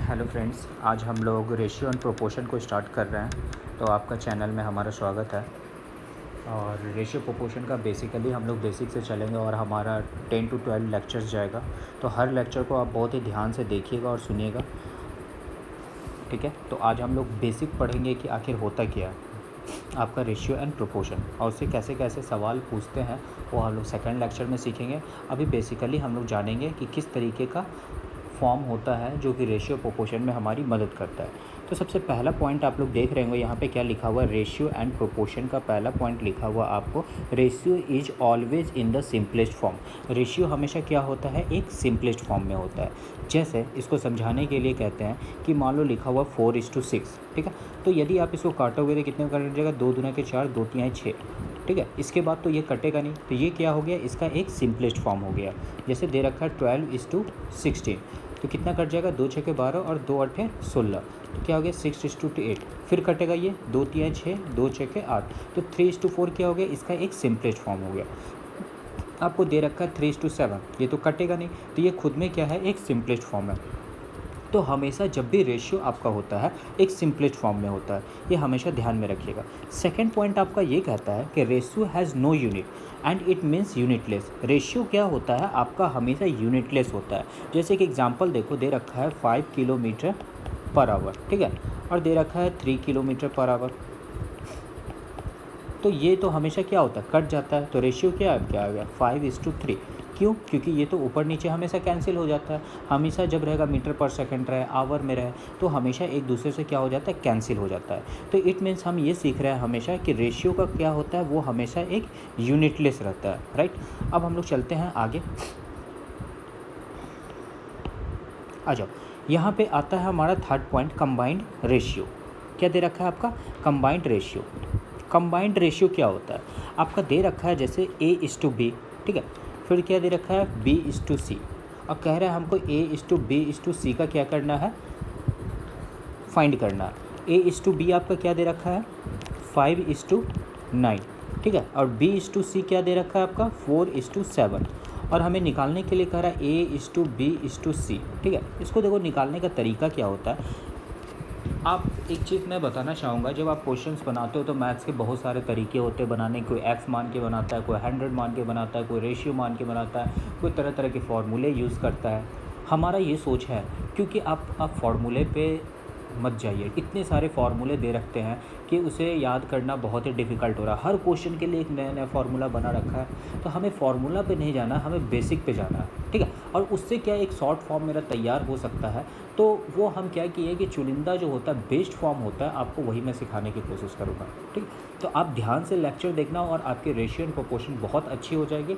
Hello friends, आज हम लोग रेशियो एंड प्रोपोर्शन को स्टार्ट कर रहे हैं। तो आपका चैनल में हमारा स्वागत है। और रेशियो प्रोपोर्शन का बेसिकली हम लोग बेसिक से चलेंगे और हमारा 10 to 12 लेक्चर्स जाएगा। तो हर लेक्चर को आप बहुत ही ध्यान से देखिएगा और सुनिएगा, ठीक है। तो आज हम लोग बेसिक पढ़ेंगे कि आखिर होता क्या है आपका रेशियो एंड प्रोपोर्शन, और उससे कैसे कैसे सवाल पूछते हैं वो हम लोग सेकंड लेक्चर में सीखेंगे। अभी बेसिकली हम लोग जानेंगे कि किस तरीके का फॉर्म होता है जो कि रेशियो प्रोपोर्शन में हमारी मदद करता है। तो सबसे पहला पॉइंट आप लोग देख रहे होंगे यहाँ पे क्या लिखा हुआ है, रेशियो एंड प्रोपोर्शन का पहला पॉइंट लिखा हुआ आपको, ratio is always in the simplest form. Ratio हमेशा क्या होता है, एक सिंपलेस्ट फॉर्म में होता है। जैसे इसको समझाने के लिए कहते हैं कि मान लो लिखा हुआ 4:6, ठीक है। तो यदि आप इसको काटोगे तो कितने कट जाएगा, 2 दूना के 4, 2 तिहाई 6, ठीक है। इसके बाद तो ये कटेगा नहीं, तो ये क्या हो गया, इसका एक सिंपलेस्ट फॉर्म हो गया। जैसे दे रखा है 12:16, तो कितना कट जाएगा, 2 6 12 और 2 8 16, तो क्या हो गया 6:8। फिर कटेगा ये 2 3 6, 2 6 8, तो 3:4 क्या हो गया, इसका एक सिंपलेस्ट फॉर्म हो गया। आपको दे रखा है 3:7, ये तो कटेगा नहीं, तो ये खुद में क्या है, एक सिंपलेस्ट फॉर्म है। तो हमेशा जब भी रेशियो आपका होता है एक सिंपलेस्ट फॉर्म में होता है, ये हमेशा ध्यान में रखिएगा। सेकंड पॉइंट आपका ये कहता है कि ratio has no unit and it means unitless. Ratio क्या होता है आपका, हमेशा यूनिटलेस होता है। जैसे कि एग्जांपल देखो, दे रखा है 5 किलोमीटर पर आवर, ठीक है, और दे रखा है 3 किलोमीटर पर आवर। तो ये तो हमेशा क्या होता है, कट जाता है। तो रेशियो क्या आ गया 5:3। क्यों, क्योंकि ये तो ऊपर नीचे हमेशा कैंसिल हो जाता है। हमेशा जब रहेगा मीटर पर सेकंड रहे, आवर में रहे, तो हमेशा एक दूसरे से क्या हो जाता है, कैंसिल हो जाता है। तो इट मीन्स हम ये सीख रहे हैं हमेशा कि रेशियो का क्या होता है, वो हमेशा एक यूनिटलेस रहता है, राइट। अब हम लोग चलते हैं आगे, आ जाओ। यहाँ पे आता है हमारा थर्ड पॉइंट, कंबाइंड रेशियो। क्या दे रखा है आपका, कंबाइंड रेशियो। कंबाइंड रेशियो क्या होता है आपका, दे रखा है जैसे A:B, ठीक है। फिर क्या दे रखा है B:C, और कह रहा है हमको A:B:C का क्या करना है, फाइंड करना है। A:B आपका क्या दे रखा है 5:9, ठीक है, और B:C क्या दे रखा है आपका 4:7, और हमें निकालने के लिए कह रहा है A:B:C, ठीक है। इसको देखो, निकालने का तरीका क्या होता है। आप एक चीज़ मैं बताना चाहूँगा, जब आप क्वेश्चंस बनाते हो तो मैथ्स के बहुत सारे तरीके होते हैं बनाने के। कोई एक्स मान के बनाता है, कोई 100 मान के बनाता है, कोई रेशियो मान के बनाता है, कोई तरह तरह के फार्मूले यूज़ करता है। हमारा ये सोच है, क्योंकि आप फार्मूले पे मत जाइए, इतने सारे फार्मूले दे रखते हैं कि उसे याद करना बहुत ही डिफ़िकल्ट हो रहा है। हर क्वेश्चन के लिए एक नया नया फार्मूला बना रखा है। तो हमें फार्मूला पे नहीं जाना, हमें बेसिक पे जाना है, ठीक है। और उससे क्या एक शॉर्ट फॉर्म मेरा तैयार हो सकता है। तो वो हम क्या किए कि चुनिंदा जो होता है, बेस्ड फॉर्म होता है, आपको वही मैं सिखाने की कोशिश करूँगा, ठीक। तो आप ध्यान से लेक्चर देखना और आपके रेशियो एंड प्रोपोर्शन बहुत अच्छी हो जाएगी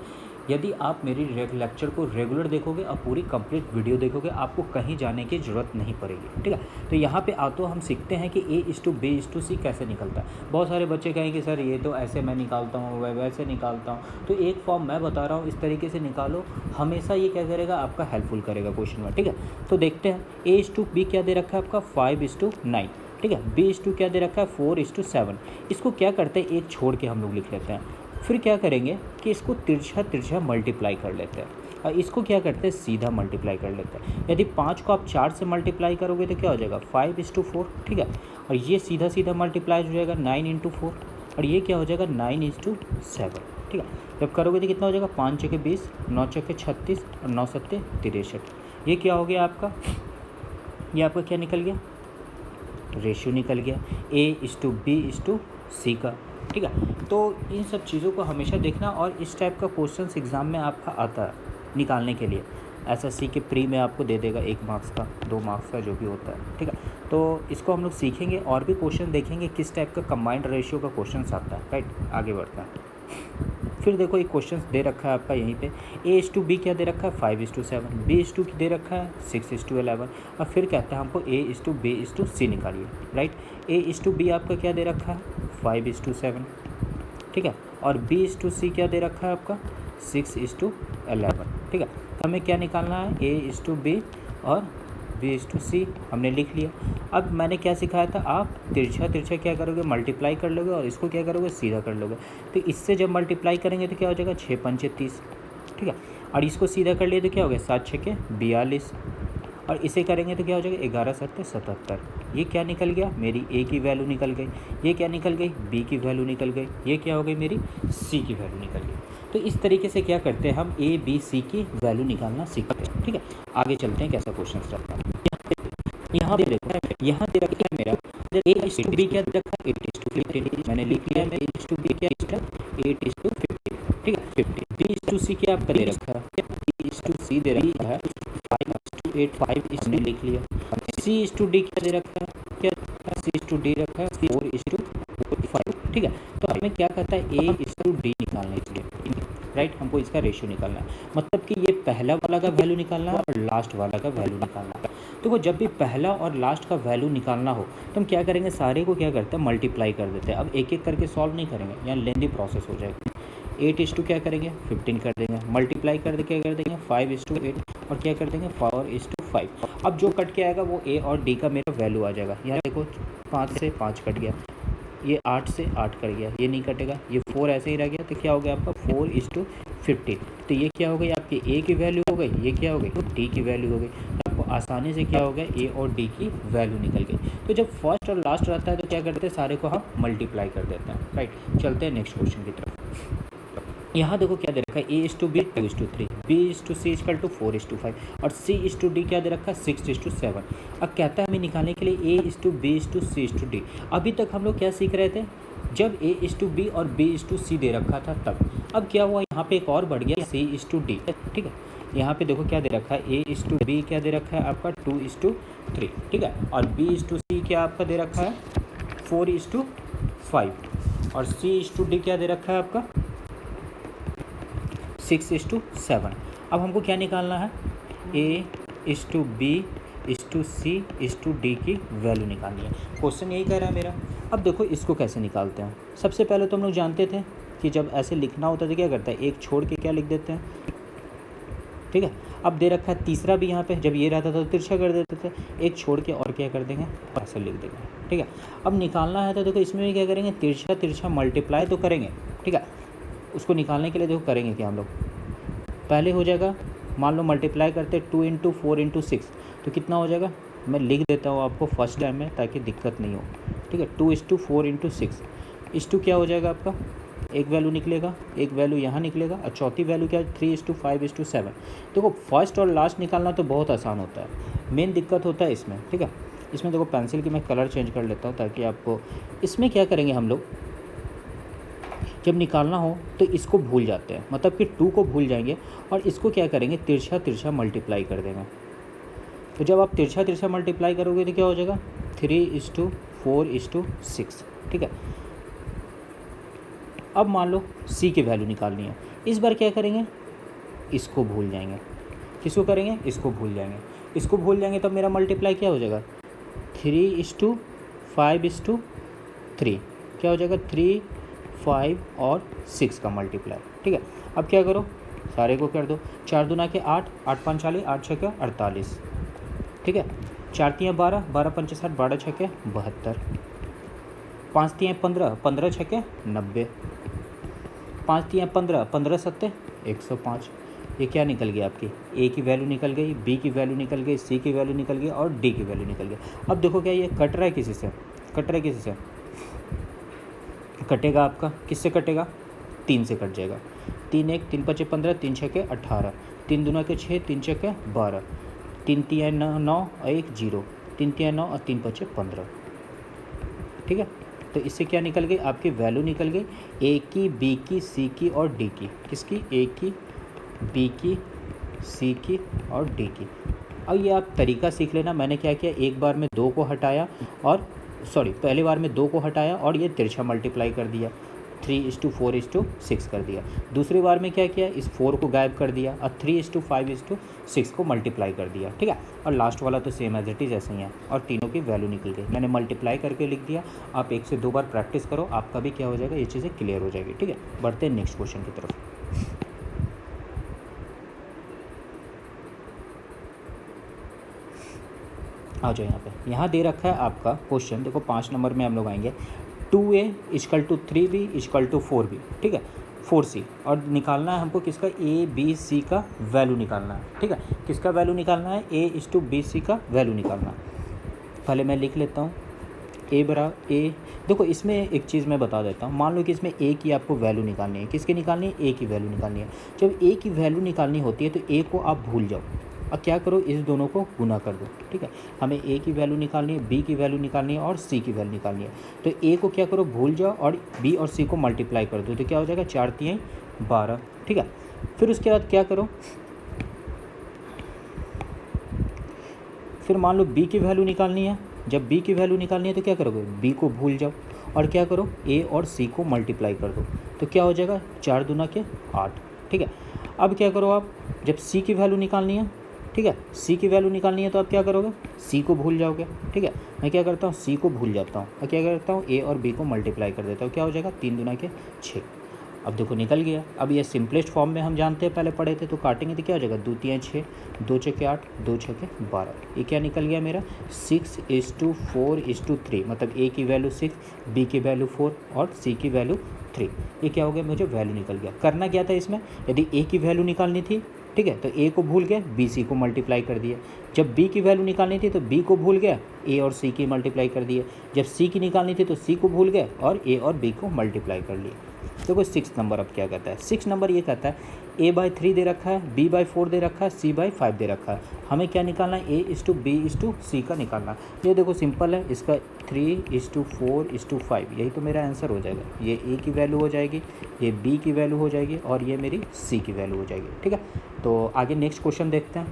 यदि आप मेरी लेक्चर को रेगुलर देखोगे और पूरी कंप्लीट वीडियो देखोगे। आपको कहीं जाने की ज़रूरत नहीं पड़ेगी, ठीक है। तो यहाँ पे आते हम सीखते हैं कि A:B:C कैसे निकलता है। बहुत सारे बच्चे कहेंगे सर ये तो ऐसे मैं निकालता हूँ, वैसे निकालता हूँ। तो एक फॉर्म मैं बता रहा हूँ, इस तरीके से निकालो, हमेशा ये क्या करेगा, आपका हेल्पफुल करेगा क्वेश्चन में, ठीक है। तो देखते हैं, A:B क्या दे रखा है आपका 5:9, ठीक है। B:2 क्या दे रखा है 4:7। इसको क्या करते हैं, एक छोड़ के हम लोग लिख लेते हैं। फिर क्या करेंगे कि इसको तिरछा तिरछा मल्टीप्लाई कर लेते हैं, और इसको क्या करते हैं, सीधा मल्टीप्लाई कर लेते हैं। यदि 5 को आप 4 से मल्टीप्लाई करोगे तो क्या हो जाएगा 5:4, ठीक है। और ये सीधा सीधा मल्टीप्लाई हो जाएगा 9:4, और ये क्या हो जाएगा 9:7, ठीक है। जब करोगे तो कितना हो जाएगा, 5 × 20, 9 × 36 और 9 × 63। ये क्या हो गया आपका, ये आपका क्या निकल गया, रेशियो निकल गया A:B:C का, ठीक है। तो इन सब चीज़ों को हमेशा देखना, और इस टाइप का क्वेश्चंस एग्ज़ाम में आपका आता है निकालने के लिए। SSC के प्री में आपको दे देगा 1 मार्क्स का, 2 मार्क्स का, जो भी होता है, ठीक है। तो इसको हम लोग सीखेंगे और भी क्वेश्चन देखेंगे किस टाइप का कंबाइंड रेशियो का क्वेश्चन आता है, राइट। आगे बढ़ता है। फिर देखो एक क्वेश्चन दे रखा है आपका यहीं पे, A:B क्या दे रखा है 5:7, B:2 दे रखा है 6:11, और फिर कहता है हमको A:B:C निकालिए, राइट। A:B आपका क्या दे रखा है 5:7, ठीक है, और B:C क्या दे रखा है आपका 6:11, ठीक है। तो हमें क्या निकालना है, A:B और B:C हमने लिख लिया। अब मैंने क्या सिखाया था, आप तिरछा तिरछा क्या करोगे, मल्टीप्लाई कर लोगे, और इसको क्या करोगे, सीधा कर लोगे। तो इससे जब मल्टीप्लाई करेंगे तो क्या हो जाएगा 6×5 = 30, ठीक है। और इसको सीधा कर लिए तो क्या हो गया 7×6 = 42, और इसे करेंगे तो क्या हो जाएगा 11 सत्ते 77। ये क्या निकल गया, मेरी ए की वैल्यू निकल गई। ये क्या निकल गई, बी की वैल्यू निकल गई। ये क्या हो गई, मेरी सी की वैल्यू निकल गई। तो इस तरीके से क्या करते हैं, हम ए बी सी की वैल्यू निकालना सीखते हैं। ठीक है, आगे चलते हैं कैसा क्वेश्चन रहता है। यहाँ पे देखो, यहाँ दे रखा है मेरा ए इज टू बी, क्या दे रखा है 8:15। मैंने लिख लिया है, ए इज टू बी क्या इसका 8:50। ठीक है, 50। बी इज टू सी क्या आपका दे रखा है, बी इज टू सी दे रखा है 5:8। 5 इसने लिख लिया। सी इज टू डी क्या दे रखा है, क्या सी इज टू डी रखा है 4:5। ठीक है, तो हमें क्या कहता है ए इज टू डी निकालने के लिए, राइट, हमको इसका रेशियो निकालना है। मतलब कि ये पहला वाला का वैल्यू निकालना है और लास्ट वाला का वैल्यू निकालना है। तो वो जब भी पहला और लास्ट का वैल्यू निकालना हो तो हम क्या करेंगे, सारे को क्या करते हैं मल्टीप्लाई कर देते हैं। अब एक एक करके सॉल्व नहीं करेंगे, यहाँ लेंदी प्रोसेस हो जाएगा। 8 क्या करेंगे 15 कर देंगे, मल्टीप्लाई कर दे क्या कर देंगे 5:8 और क्या कर देंगे 4:5। अब जो कट के आएगा वो ए और डी का मेरा वैल्यू आ जाएगा। यहाँ देखो 5 से 5 कट गया, ये 8 से 8 कट गया, ये नहीं कटेगा, ये 4 ऐसे ही रह गया। तो क्या हो गया आपका 4:15। तो ये क्या हो गई आपकी ए की वैल्यू हो गई, ये क्या हो गई डी की वैल्यू हो गई। तो आपको आसानी से क्या हो गया ए और डी की वैल्यू निकल गई। तो जब फर्स्ट और लास्ट रहता है तो क्या करते हैं, सारे को हम मल्टीप्लाई कर देते हैं, राइट। चलते हैं नेक्स्ट क्वेश्चन की तरफ। यहाँ देखो क्या दे रखा है, a is to b 2:3, b is to c is equal to 4:5 और सी इज टू डी क्या दे रखा है 6:7। अब कहता है हमें निकालने के लिए a is to b is to c is to d. अभी तक हम लोग क्या सीख रहे थे, जब ए इज टू बी और बी इज टू सी दे रखा था तब। अब क्या हुआ, यहाँ पे एक और बढ़ गया सी इज टू डी। ठीक है, यहाँ पे देखो क्या दे रखा है, ए इज टू बी क्या दे रखा है आपका 2:3। ठीक है, और बी इज टू सी क्या आपका दे रखा है 4:5 और सी इज टू डी क्या दे रखा है आपका 6:7। अब हमको क्या निकालना है, a is to b is to c is to d की वैल्यू निकालनी है। क्वेश्चन यही कह रहा है मेरा। अब देखो इसको कैसे निकालते हैं। सबसे पहले तो हम लोग जानते थे कि जब ऐसे लिखना होता है तो क्या करता है, एक छोड़ के क्या लिख देते हैं। ठीक है, अब दे रखा है तीसरा भी यहाँ पे, जब ये रहता था तो तिरछा कर देते थे, एक छोड़ के और क्या कर देंगे ऐसे लिख देंगे। ठीक है, अब निकालना है तो देखो इसमें भी क्या करेंगे, तिरछा तिरछा मल्टीप्लाई तो करेंगे। ठीक है, उसको निकालने के लिए देखो करेंगे क्या हम लोग, पहले हो जाएगा मान लो मल्टीप्लाई करते 2 × 4 × 6 तो कितना हो जाएगा, मैं लिख देता हूँ आपको फर्स्ट टाइम में ताकि दिक्कत नहीं हो। ठीक है, 2:4 × 6 इस टू क्या हो जाएगा आपका, एक वैल्यू निकलेगा, एक वैल्यू यहाँ निकलेगा और चौथी वैल्यू क्या है 3:5:7। देखो फर्स्ट और लास्ट निकालना तो बहुत आसान होता है, मेन दिक्कत होता है इसमें। ठीक है, इसमें देखो पेंसिल की मैं कलर चेंज कर लेता हूँ ताकि आपको, इसमें क्या करेंगे हम लोग जब निकालना हो तो इसको भूल जाते हैं, मतलब कि 2 को भूल जाएंगे और इसको क्या करेंगे तिरछा तिरछा मल्टीप्लाई कर देंगे। तो जब आप तिरछा तिरछा मल्टीप्लाई करोगे तो क्या हो जाएगा 3:4:6। ठीक है, अब मान लो सी की वैल्यू निकालनी है, इस बार क्या करेंगे इसको भूल जाएंगे। किसको करेंगे, इसको भूल जाएंगे। इसको भूल जाएंगे तब मेरा मल्टीप्लाई क्या हो जाएगा 3:5:3 क्या हो जाएगा 3, 5 और 6 का मल्टीप्लाई। ठीक है, अब क्या करो सारे को कर दो, 4 दूना के 8, 8 5 40, 8 6 48। ठीक है, 4 3 12, 12 5 60, 12 6 72, 5 3 15, 15 6 90, 5 3 15, 15 7 105। ये क्या निकल गया आपकी, ए की वैल्यू निकल गई, बी की वैल्यू निकल गई, सी की वैल्यू निकल गई और डी की वैल्यू निकल गई। अब देखो क्या ये कट रहा है किसी से, कट रहा है किसी से, कटेगा आपका किससे कटेगा 3 से कट जाएगा। 3 1 3 5 15, 3 6 18, 3 दूना के 6, 3 6 12, 3 3 9 1 0, 3 3 9 और 3 5 15। ठीक है, तो इससे क्या निकल गई आपकी वैल्यू निकल गई ए की, बी की, सी की और डी की। किसकी, ए की, बी की, सी की और डी की। अब ये आप तरीका सीख लेना। मैंने क्या किया, एक बार में 2 को हटाया और पहले बार में 2 को हटाया और ये तिरछा मल्टीप्लाई कर दिया, 3:4:6 कर दिया। दूसरी बार में क्या किया, इस 4 को गायब कर दिया और 3:5:6 को मल्टीप्लाई कर दिया। ठीक है, और लास्ट वाला तो सेम एज इट इज़ ऐसे ही है और तीनों की वैल्यू निकल गई। मैंने मल्टीप्लाई करके लिख दिया। आप 1 से 2 बार प्रैक्टिस करो, आपका भी क्या हो जाएगा, ये चीज़ें क्लियर हो जाएगी। ठीक है, बढ़ते हैं नेक्स्ट क्वेश्चन की तरफ। आ जाओ यहाँ पे, यहाँ दे रखा है आपका क्वेश्चन, देखो 5 नंबर में हम लोग आएंगे 2a = 3b = 4b। ठीक है, 4c और निकालना है हमको किसका ए बी सी का वैल्यू निकालना है। ठीक है, किसका वैल्यू निकालना है, A/B/C का वैल्यू निकालना है। पहले मैं लिख लेता हूँ ए। देखो इसमें एक चीज़ मैं बता देता हूँ, मान लो कि इसमें ए की आपको वैल्यू निकालनी है, किसकी निकालनी है, ए की वैल्यू निकालनी है। जब ए की वैल्यू निकालनी होती है तो ए को आप भूल जाओ और क्या करो, इस दोनों को गुना कर दो। ठीक है, हमें ए की वैल्यू निकालनी है, बी की वैल्यू निकालनी है और सी की वैल्यू निकालनी है। तो ए को क्या करो, भूल जाओ और बी और सी को मल्टीप्लाई कर दो, तो क्या हो जाएगा 4 × 3 = 12। ठीक है, फिर उसके बाद क्या करो, फिर मान लो बी की वैल्यू निकालनी है। जब बी की वैल्यू निकालनी है तो क्या करोगे, बी को भूल जाओ और क्या करो, ए और सी को मल्टीप्लाई कर दो, तो क्या हो जाएगा 4 दूना के 8। ठीक है, अब क्या करो आप, जब सी की वैल्यू निकालनी है, ठीक है, सी की वैल्यू निकालनी है तो आप क्या करोगे, सी को भूल जाओगे। ठीक है, मैं क्या करता हूँ, सी को भूल जाता हूँ और क्या करता हूँ, ए और बी को मल्टीप्लाई कर देता हूँ, क्या हो जाएगा 3 दूना के 6। अब देखो निकल गया। अब ये सिंपलेस्ट फॉर्म में हम जानते हैं, पहले पढ़े थे, तो काटेंगे तो क्या हो जाएगा, 2 × 3 = 6, 2 × 4 = 8, 2 × 6 = 12। ये क्या निकल गया मेरा 6:4:3, मतलब ए की वैल्यू 6, बी की वैल्यू 4 और सी की वैल्यू 3। ये क्या हो गया, मुझे वैल्यू निकल गया। करना क्या था इसमें, यदि ए की वैल्यू निकालनी थी, ठीक है, तो ए को भूल गया, बी सी को मल्टीप्लाई कर दिया। जब बी की वैल्यू निकालनी थी तो बी को भूल गया, ए और सी की मल्टीप्लाई कर दिए। जब सी की निकालनी थी तो सी को भूल गया और ए और बी को मल्टीप्लाई कर लिया। देखो 6 नंबर अब क्या कहता है, 6 नंबर ये कहता है A/3 दे रखा है, B/4 दे रखा है, C/5 दे रखा है। हमें क्या निकालना है, A/B/C का निकालना है। ये देखो सिंपल है, इसका 3:4:5, यही तो मेरा आंसर हो जाएगा। ये A की वैल्यू हो जाएगी, ये B की वैल्यू हो जाएगी और ये मेरी C की वैल्यू हो जाएगी। ठीक है, तो आगे नेक्स्ट क्वेश्चन देखते हैं।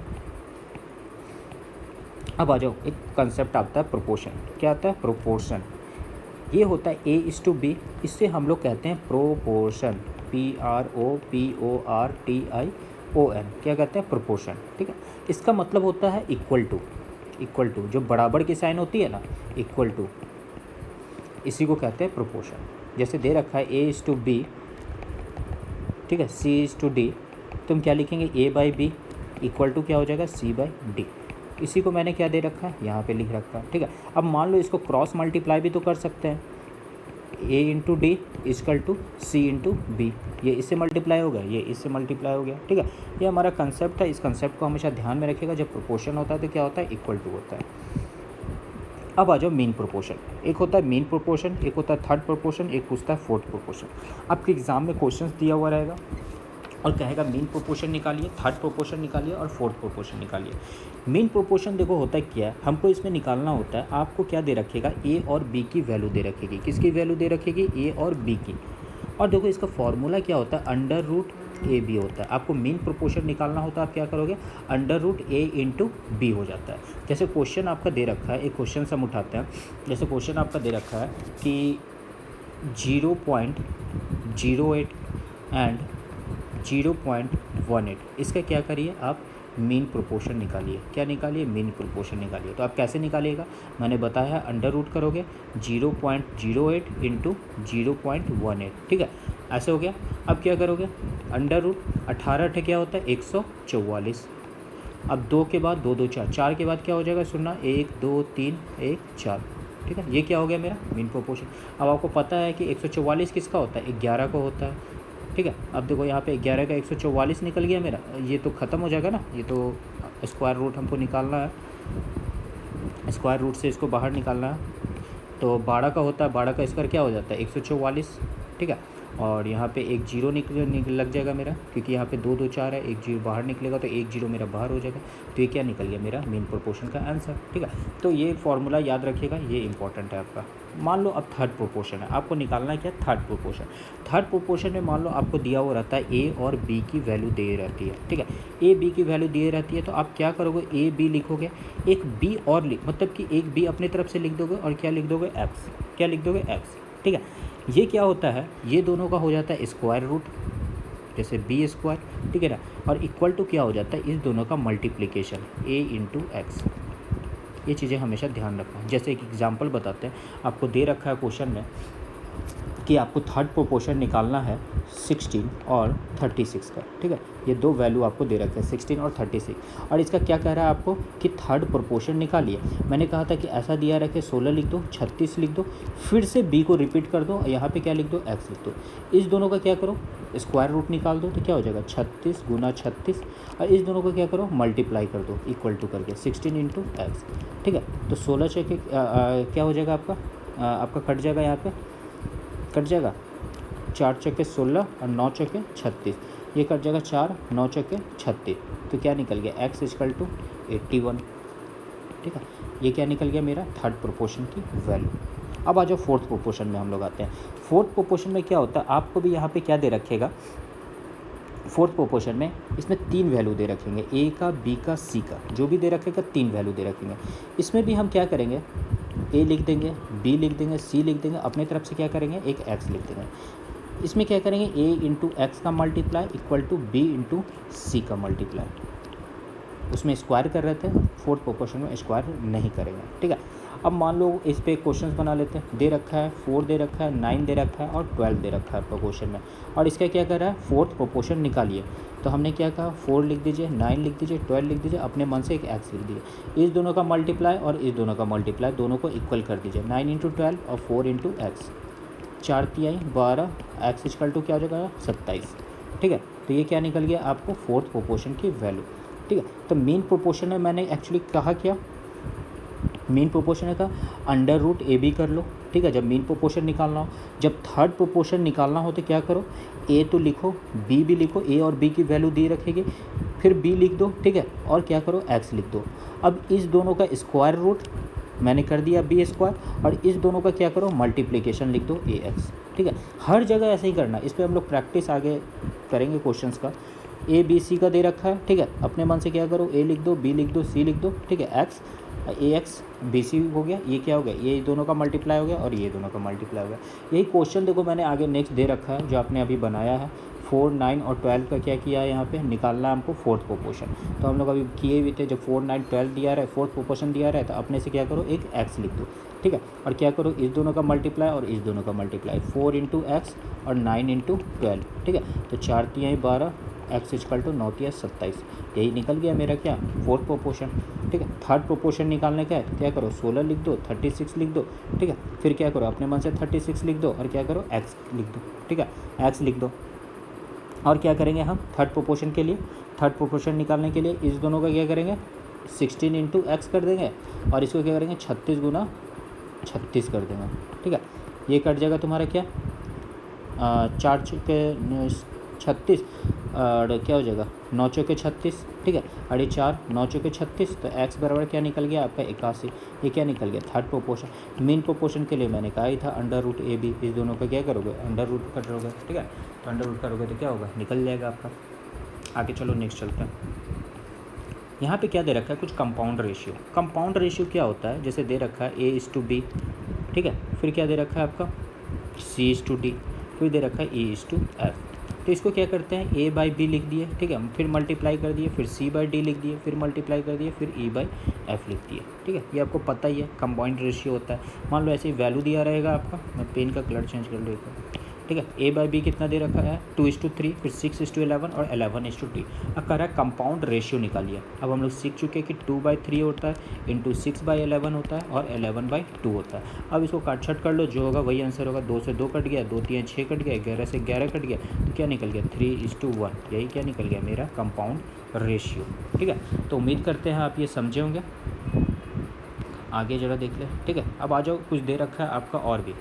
अब आ जाओ, एक कंसेप्ट आता है प्रोपोर्शन। क्या आता है, प्रोपोर्शन। ये होता है A/B, इससे हम लोग कहते हैं प्रोपोर्शन, PROPORTION, क्या कहते हैं, प्रोपोर्शन। ठीक है, इसका मतलब होता है इक्वल टू, जो बराबर की साइन होती है ना, इक्वल टू, इसी को कहते हैं प्रोपोर्शन। जैसे दे रखा है A/B, ठीक है, C/D, तुम क्या लिखेंगे, A/B इक्वल टू क्या हो जाएगा, C/D। इसी को मैंने क्या दे रखा है, यहाँ पे लिख रखा है। ठीक है, अब मान लो इसको क्रॉस मल्टीप्लाई भी तो कर सकते हैं, A/D = C/B। ये इससे मल्टीप्लाई हो गया, ये इससे मल्टीप्लाई हो गया। ठीक है, ये हमारा कंसेप्ट है। इस कंसेप्ट को हमेशा ध्यान में रखिएगा। जब प्रोपोर्शन होता है तो क्या होता है, इक्वल टू होता है। अब आ जाओ मीन प्रोपोर्शन। एक होता है मीन प्रोपोर्शन, एक होता है थर्ड प्रोपोर्शन, एक पूछता है फोर्थ प्रोपोर्शन। आपके एग्जाम में क्वेश्चन दिया हुआ रहेगा और कहेगा मीन प्रोपोर्शन निकालिए, थर्ड प्रोपोर्शन निकालिए और फोर्थ प्रोपोर्शन निकालिए। मीन प्रोपोर्शन देखो होता है क्या है, हमको इसमें निकालना होता है, आपको क्या दे रखेगा, ए और बी की वैल्यू दे रखेगी। किसकी वैल्यू दे रखेगी, ए और बी की। और देखो इसका फॉर्मूला क्या होता है, √AB होता है। आपको मीन प्रोपोर्शन निकालना होता है, आप क्या करोगे, √A/B हो जाता है। जैसे क्वेश्चन आपका दे रखा है, एक क्वेश्चन से हम उठाते हैं। जैसे क्वेश्चन आपका दे रखा है कि 0.08 एंड 0.18, इसका क्या करिए आप, मीन प्रोपोर्शन निकालिए। क्या निकालिए, मीन प्रोपोर्शन निकालिए। तो आप कैसे निकालिएगा, मैंने बताया है, अंडर रूट करोगे 0.08 × 0.18। ठीक है, ऐसे हो गया। अब क्या करोगे, अंडर रूट 18 क्या होता है, 144। अब 2 के बाद 2 2 4, 4 के बाद क्या हो जाएगा, सुनना, 1 2 3 1 4। ठीक है, ये क्या हो गया मेरा मीन प्रोपोर्शन। अब आपको पता है कि 144 किसका होता है, 11 का होता है। ठीक है, अब देखो यहाँ पे 11 का 144 निकल गया मेरा, ये तो ख़त्म हो जाएगा ना, ये तो स्क्वायर रूट हमको निकालना है, स्क्वायर रूट से इसको बाहर निकालना है। तो 12 का होता है, 12 का स्क्वायर क्या हो जाता है, 144। ठीक है, और यहाँ पे एक जीरो लग जाएगा मेरा, क्योंकि यहाँ पे 2 2 4 है, एक जीरो बाहर निकलेगा तो एक जीरो मेरा बाहर हो जाएगा। तो ये क्या निकल गया मेरा मीन प्रोपोर्शन का आंसर। ठीक है, तो ये फार्मूला याद रखिएगा, ये इंपॉर्टेंट है आपका। मान लो अब थर्ड प्रोपोर्शन है, आपको निकालना है क्या, थर्ड प्रोपोर्शन। थर्ड प्रोपोर्शन में मान लो आपको दिया हुआ रहता है ए और बी की वैल्यू दे रहती है। ठीक है, ए बी की वैल्यू दिए रहती है, तो आप क्या करोगे, ए बी लिखोगे, एक बी और मतलब कि एक बी अपने तरफ से लिख दोगे और क्या लिख दोगे, एक्स। क्या लिख दोगे, एक्स। ठीक है, ये क्या होता है, ये दोनों का हो जाता है स्क्वायर रूट, जैसे B²। ठीक है ना, और इक्वल टू क्या हो जाता है, इस दोनों का मल्टीप्लिकेशन, A × X। ये चीज़ें हमेशा ध्यान रखना। जैसे एक एग्जांपल बताते हैं, आपको दे रखा है क्वेश्चन में कि आपको थर्ड प्रोपोर्शन निकालना है 16 और 36 का, ठीक है। ये दो वैल्यू आपको दे रखे हैं 16 और 36, और इसका क्या कह रहा है आपको कि थर्ड प्रोपोर्शन निकालिए। मैंने कहा था कि ऐसा दिया रखे 16 लिख दो, 36 लिख दो, फिर से b को रिपीट कर दो, यहाँ पे क्या लिख दो, x लिख दो। इस दोनों का क्या करो, स्क्वायर रूट निकाल दो, तो क्या हो जाएगा 36 गुना 36, और इस दोनों को क्या करो, मल्टीप्लाई कर दो इक्वल टू करके 16 इंटू एक्स, ठीक है। तो 16 चेक क्या हो जाएगा आपका कट जाएगा, यहाँ पे कट जाएगा 4 चौके 16 और 9 चौके 36, ये कट जाएगा 4 9 चौके 36, तो क्या निकल गया x इक्वल टू 81, ठीक है। ये क्या निकल गया मेरा थर्ड प्रोपोर्शन की वैल्यू। अब आ जाओ फोर्थ प्रोपोर्शन में हम लोग आते हैं। फोर्थ प्रोपोर्शन में क्या होता है, आपको भी यहाँ पे क्या दे रखेगा, फोर्थ प्रोपोर्शन में इसमें 3 वैल्यू दे रखेंगे, ए का, बी का, सी का, जो भी दे रखेगा 3 वैल्यू दे रखेंगे। इसमें भी हम क्या करेंगे, ए लिख देंगे, बी लिख देंगे, सी लिख देंगे, अपने तरफ से क्या करेंगे एक एक्स लिख देंगे। इसमें क्या करेंगे, ए इंटू एक्स का multiply equal to b into c का मल्टीप्लाई। उसमें स्क्वायर कर रहे थे, फोर्थ प्रोपोर्शन में स्क्वायर नहीं करेंगे, ठीक है। अब मान लो इस पे क्वेश्चंस बना लेते हैं, दे रखा है 4 दे रखा है, 9 दे रखा है और 12 दे रखा है आपका क्वेश्चन में, और इसका क्या कर रहा है फोर्थ प्रोपोर्शन निकालिए। तो हमने क्या कहा, 4 लिख दीजिए, 9 लिख दीजिए, 12 लिख दीजिए, अपने मन से एक एक्स लिख दीजिए। इस दोनों का मल्टीप्लाई और इस दोनों का मल्टीप्लाई, दोनों को इक्वल कर दीजिए, 9 इंटू 12 और 4 इंटू एक्स, 4 तिहाई 12, एक्स इक्वल टू क्या हो जाएगा 27, ठीक है। तो ये क्या निकल गया आपको फोर्थ प्रोपोर्शन की वैल्यू, ठीक है। तो मेन प्रोपोर्शन में मैंने एक्चुअली कहा क्या, मेन प्रोपोर्शन का अंडर रूट ए बी कर लो, ठीक है। जब मेन प्रोपोर्शन निकालना हो, जब थर्ड प्रोपोर्शन निकालना हो तो क्या करो, ए तो लिखो, बी भी लिखो, ए और बी की वैल्यू दी रखेगी, फिर बी लिख दो, ठीक है, और क्या करो एक्स लिख दो। अब इस दोनों का स्क्वायर रूट मैंने कर दिया बी स्क्वायर, और इस दोनों का क्या करो मल्टीप्लिकेशन लिख दो ए एक्स, ठीक है। हर जगह ऐसे ही करना, इस पर हम लोग प्रैक्टिस आगे करेंगे क्वेश्चंस का। ए बी सी का दे रखा है, ठीक है, अपने मन से क्या करो, ए लिख दो, बी लिख दो, सी लिख दो, ठीक है, एक्स ए एक्स बी सी हो गया, ये क्या हो गया, ये दोनों का मल्टीप्लाई हो गया और ये दोनों का मल्टीप्लाई हो गया। यही क्वेश्चन देखो मैंने आगे नेक्स्ट दे रखा है, जो आपने अभी बनाया है 4 9 और 12 का क्या किया है, यहाँ पे निकालना है हमको फोर्थ प्रोपोर्शन। तो हम लोग अभी किए भी थे, जब 4 9 12 दिया रहा है, फोर्थ प्रोपोर्शन दिया रहा है, तो अपने से क्या करो एक एक्स लिख दो, ठीक है, और क्या करो इस दोनों का मल्टीप्लाई और इस दोनों का मल्टीप्लाई, 4 इंटू एक्स और 9 इंटू 12, ठीक है। तो 4 तिहाई 12, एक्स इक्वल टू 9 तिहाई 27, यही निकल गया मेरा क्या फोर्थ प्रोपोर्शन, ठीक है। थर्ड प्रोपोर्शन निकालने का है तो क्या करो 16 लिख दो, 36 लिख दो, ठीक है, फिर क्या करो अपने मन से 36 लिख दो और क्या करो एक्स लिख दो, ठीक है, एक्स लिख दो। और क्या करेंगे हम थर्ड प्रोपोर्शन के लिए, थर्ड प्रोपोर्शन निकालने के लिए इस दोनों का क्या करेंगे 16 इंटू एक्स कर देंगे, और इसको क्या करेंगे 36 गुना 36 कर देंगे, ठीक है। ये कट जाएगा तुम्हारा क्या 4 चौके 36 और क्या हो जाएगा 9 चौके 36, ठीक है, अड़े 4 9 चौके 36, तो एक्स बराबर क्या निकल गया आपका 81। ये क्या निकल गया थर्ड प्रोपोर्शन। मेन प्रोपोर्शन के लिए मैंने कहा ही था अंडर रूट ए बी, इस दोनों का क्या करोगे अंडर रूट करोगे, ठीक है, तो अंडर रूट करोगे तो क्या होगा निकल जाएगा आपका। आगे चलो नेक्स्ट चलते हैं। यहाँ पे क्या दे रखा है कुछ कंपाउंड रेशियो। कंपाउंड रेशियो क्या होता है, जैसे दे रखा है A:B, ठीक है, फिर क्या दे रखा है आपका C:D, फिर दे रखा है E:F। तो इसको क्या करते हैं A/B लिख दिए, ठीक है, फिर मल्टीप्लाई कर दिए, फिर C/D लिख दिए, फिर मल्टीप्लाई कर दिए, फिर E/F लिख दिए, ठीक है। ये आपको पता ही है कंबाइंड रेशियो होता है। मान लो ऐसे ही वैल्यू दिया रहेगा आपका, मैं पेन का कलर चेंज कर लेता हूँ, ठीक है। A/B कितना दे रखा है 2:3, फिर 6:11 और 11:2। अब कह रहा है कंपाउंड रेशियो निकालिए। अब हम लोग सीख चुके हैं कि 2/3 होता है इंटू 6/11 होता है और 11/2 होता है। अब इसको काट छट कर लो, जो होगा वही आंसर होगा। 2 से 2 कट गया, 2 3 6 कट गया, 11 से 11 कट गया, तो क्या निकल गया 3:1। यही क्या निकल गया मेरा कंपाउंड रेशियो, ठीक है। तो उम्मीद करते हैं आप ये समझे होंगे। आगे जरा देख ले, ठीक है। अब आ जाओ, कुछ दे रखा है आपका और भी,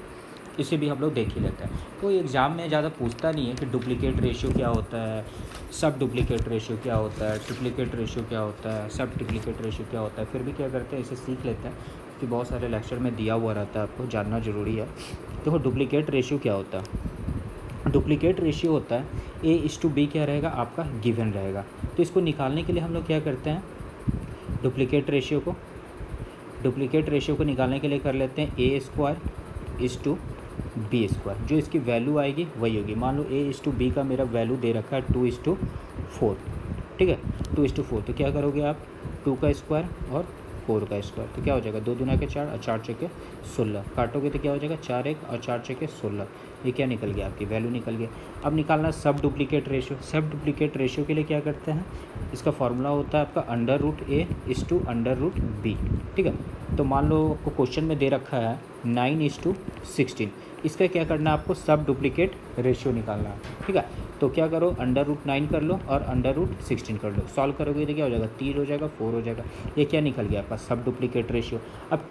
इसे भी हम लोग देख ही लेते हैं। तो एग्ज़ाम में ज़्यादा पूछता नहीं है कि डुप्लीकेट रेशियो क्या होता है, सब डुप्लीकेट रेशियो क्या होता है, ट्रिप्लीकेट रेशियो क्या होता है, सब ट्रिप्लीकेट रेशियो क्या होता है। फिर भी क्या करते हैं इसे सीख लेते हैं कि बहुत सारे लेक्चर में दिया हुआ रहता है, आपको जानना ज़रूरी है। देखो डुप्लीकेट रेशियो क्या होता है। डुप्लीकेट रेशियो होता है A:B क्या रहेगा आपका गिवन रहेगा। तो इसको निकालने के लिए हम लोग क्या करते हैं डुप्लीकेट रेशियो को निकालने के लिए कर लेते हैं A² B², जो इसकी वैल्यू आएगी वही होगी। मान लो A:B का मेरा वैल्यू दे रखा है 2:4, ठीक है, 2:4। तो क्या करोगे आप 2 का स्क्वायर और 4 का स्क्वायर, तो क्या हो जाएगा 2 दूना के 4 और 4 छक्के 16, काटोगे तो क्या हो जाएगा 4 1 और 4 छक्के 16, ये क्या निकल गया आपकी वैल्यू निकल गया। अब निकालना सब डुप्लीकेट रेशियो। सब डुप्लीकेट रेशियो के लिए क्या करते हैं, इसका फॉर्मूला होता है आपका √a/√b, ठीक है। तो मान लो आपको क्वेश्चन में दे रखा है 9:16, इसका क्या करना है आपको सब डुप्लीकेट रेशियो निकालना है, ठीक है। तो क्या करो √9 कर लो और √16 कर लो, सॉल्व करोगे तो क्या हो जाएगा 3 हो जाएगा 4 हो जाएगा, ये क्या निकल गया आपका सब डुप्लीकेट रेशियो। अब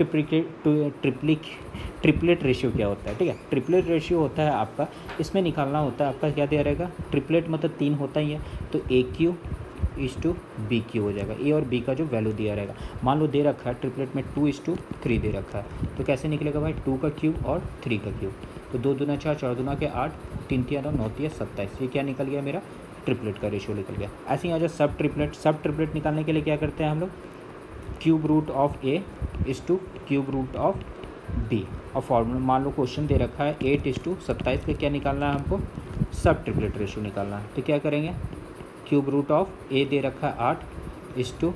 ट्रिपलेट रेशियो क्या होता है, ठीक है। ट्रिपलेट रेशियो होता है आपका, इसमें निकालना होता है आपका क्या दिया रहेगा, ट्रिपलेट मतलब 3 होता ही है, तो AQ/BQ हो जाएगा, ए और बी का जो वैल्यू दिया रहेगा। मान लो दे रखा है ट्रिपलेट में 2:3 दे रखा है, तो कैसे निकलेगा भाई 2 का क्यूब और 3 का क्यूब, तो 2 दूना 4 4 दूना के 8 3 3 9 3 27, ये क्या निकल गया मेरा ट्रिपलेट का रेशियो निकल गया। ऐसे ही आ जाए सब ट्रिपलेट। सब ट्रिपलेट निकालने के लिए क्या करते हैं हम लोग, √A/√B, और फॉर्मूला मान लो क्वेश्चन दे रखा है 8:27 का क्या निकालना है हमको, सब ट्रिपलेट रेशियो निकालना है। तो क्या करेंगे, √A दे रखा है 8 √,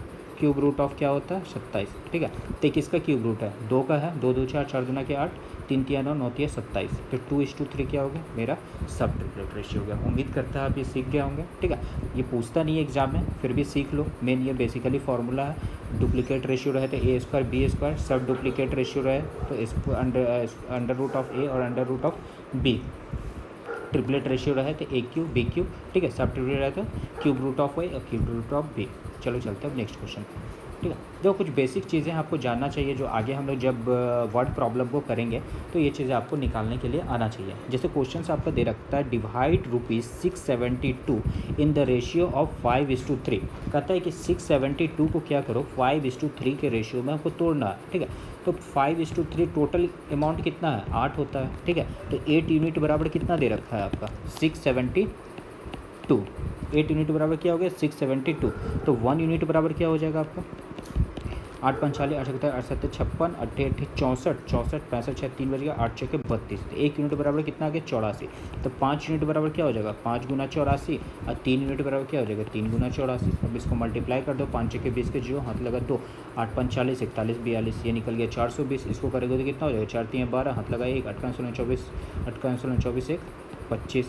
क्या होता है 27, ठीक है। तो किसका क्यूब रूट है, 2 का है, 2 2 4 4 दूना के 8 3 3 9 9 27, फिर 2:3 क्या हो गया मेरा सब ट्रिपलेट रेशियो हो गया। उम्मीद करता है आप ये सीख गए होंगे, ठीक है। ये पूछता नहीं है एग्जाम में, फिर भी सीख लो। मेन ये बेसिकली फार्मूला है, डुप्लीकेट रेशियो रहे तो A² B², सब डुप्लीकेट रेशियो रहे तो इसको √A और √B, ट्रिपलेट रेशियो रहे तो AQ/BQ, ठीक है। सब ट्रिपलेट रहे तो √Y और √B। चलो चलते हैं अब नेक्स्ट क्वेश्चन, ठीक है। जो कुछ बेसिक चीज़ें आपको जानना चाहिए, जो आगे हम लोग जब वर्ड प्रॉब्लम को करेंगे तो ये चीज़ें आपको निकालने के लिए आना चाहिए। जैसे क्वेश्चन आपका दे रखता है divide ₹672 in the ratio of 5:3, कहता है कि 672 को क्या करो 5:3 के रेशियो में आपको तोड़ना है, ठीक है। तो 5:3 टोटल अमाउंट कितना है 8 होता है, ठीक है। तो 8 यूनिट बराबर कितना दे रखा है आपका 672, 8 यूनिट बराबर क्या हो गया 672, तो 1 यूनिट बराबर क्या हो जाएगा आपका 8 5 40 8 7 8 7 56 8 8 64 64 65 6 3 बज गया 8 6 32, तो 1 यूनिट बराबर कितना आ गया 84, तो 5 यूनिट बराबर क्या हो जाएगा 5 गुना 84, और 3 यूनिट बराबर क्या हो जाएगा 3 गुना 84। अब इसको मल्टीप्लाई कर दो, 5 6 20 के 0 हाथ लगा 2, 8 5 40 41 42, ये निकल गया 420, इसको करेंगे तो कितना हो जाएगा 4 3 12 हाथ लगा 1 8 का 16 24 8 का 16 24 1 25,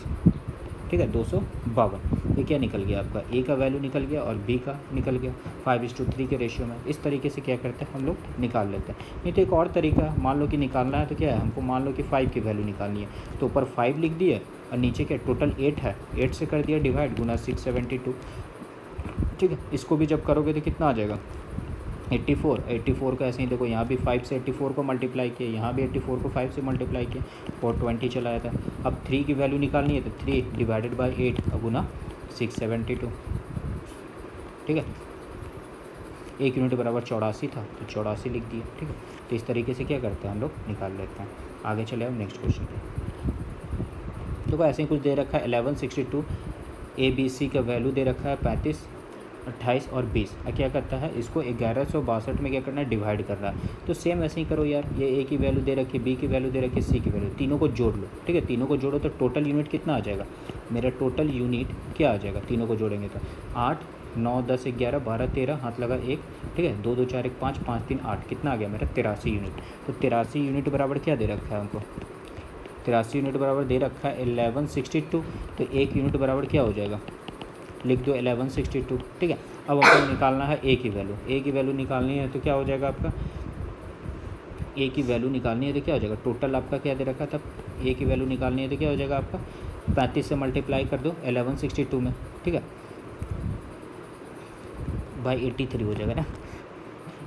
ठीक है 252, ये क्या निकल गया आपका ए का वैल्यू निकल गया और बी का निकल गया 5:3 के रेशियो में। इस तरीके से क्या करते हैं हम लोग निकाल लेते हैं। नहीं तो एक और तरीका है, मान लो कि निकालना है तो क्या है हमको, मान लो कि 5 की वैल्यू निकालनी है, तो ऊपर 5 लिख दिए और नीचे क्या टोटल 8 है, 8 से कर दिया डिवाइड गुना 672, ठीक है। इसको भी जब करोगे तो कितना आ जाएगा 84 का, ऐसे ही देखो यहाँ भी 5 से 84 को मल्टीप्लाई किया, यहाँ भी 84 को 5 से मल्टीप्लाई किया, 420 चलाया था। अब 3 की वैल्यू निकालनी है तो 3 डिवाइडेड बाई 8 गुना 672, ठीक है। 1 यूनिट बराबर 84 था तो 84 लिख दिया, ठीक है। तो इस तरीके से क्या करते हैं हम लोग निकाल लेते हैं। आगे चले हम नेक्स्ट क्वेश्चन पे। देखो ऐसे ही कुछ दे रखा है 1162, ABC का वैल्यू दे रखा है 35 28 और 20, क्या करता है इसको 1162 में क्या करना है डिवाइड करना है। तो सेम ऐसे ही करो यार, ये ए की वैल्यू दे रखी है, बी की वैल्यू दे रखी है, सी की वैल्यू, तीनों को जोड़ लो, ठीक है। तीनों को जोड़ो तो टोटल यूनिट कितना आ जाएगा मेरा, टोटल यूनिट क्या आ जाएगा तीनों को जोड़ेंगे तो 8 9 10 11 12 13 हाथ लगा 1, ठीक है 2 2 4 1 5 5 3 8, कितना आ गया मेरा 83 यूनिट। तो 83 यूनिट बराबर क्या दे रखा है हमको, 83 यूनिट बराबर दे रखा है 1162, तो 1 यूनिट बराबर क्या हो जाएगा लिख दो 1162, ठीक है। अब आपको निकालना है ए की वैल्यू, ए की वैल्यू निकालनी है तो क्या हो जाएगा आपका, ए की वैल्यू निकालनी है तो क्या हो जाएगा टोटल आपका क्या दे रखा था, ए की वैल्यू निकालनी है तो क्या हो जाएगा आपका 35 से मल्टीप्लाई कर दो 1162 में, ठीक है भाई 83 हो जाएगा ना,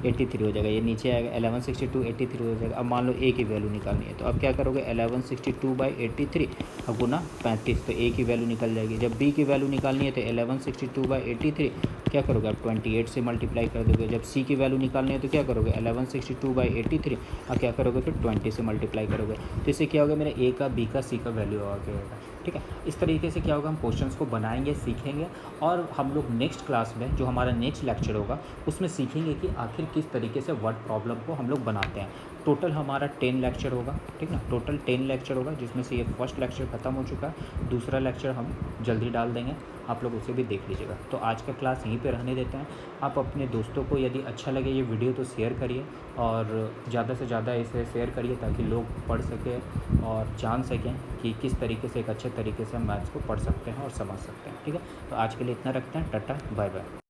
83 हो जाएगा, ये नीचे आएगा 1162 83 हो जाएगा। अब मान लो ए की वैल्यू निकालनी है तो अब क्या करोगे 1162/83 और गुना 35, तो ए की वैल्यू निकल जाएगी। जब बी की वैल्यू निकालनी है तो 1162/83 क्या करोगे आप 28 से मल्टीप्लाई कर दोगे। जब सी की वैल्यू निकालनी है तो क्या करोगे 1162/83 और क्या करोगे फिर 20 से मल्टीप्लाई करोगे। तो इससे क्या होगा मेरा ए का बी का सी का वैल्यू आ गया। ठीक है। इस तरीके से क्या होगा, हम क्वेश्चंस को बनाएंगे, सीखेंगे, और हम लोग नेक्स्ट क्लास में जो हमारा नेक्स्ट लेक्चर होगा उसमें सीखेंगे कि आखिर किस तरीके से वर्ड प्रॉब्लम को हम लोग बनाते हैं। टोटल हमारा 10 लेक्चर होगा, ठीक ना, टोटल 10 लेक्चर होगा, जिसमें से ये फर्स्ट लेक्चर ख़त्म हो चुका है, दूसरा लेक्चर हम जल्दी डाल देंगे, आप लोग उसे भी देख लीजिएगा। तो आज का क्लास यहीं पे रहने देते हैं। आप अपने दोस्तों को यदि अच्छा लगे ये वीडियो तो शेयर करिए, और ज़्यादा से ज़्यादा इसे शेयर करिए ताकि लोग पढ़ सकें और जान सकें कि किस तरीके से एक अच्छे तरीके से हम मैथ्स को पढ़ सकते हैं और समझ सकते हैं। ठीक है, तो आज के लिए इतना रखते हैं। Tata, bye bye.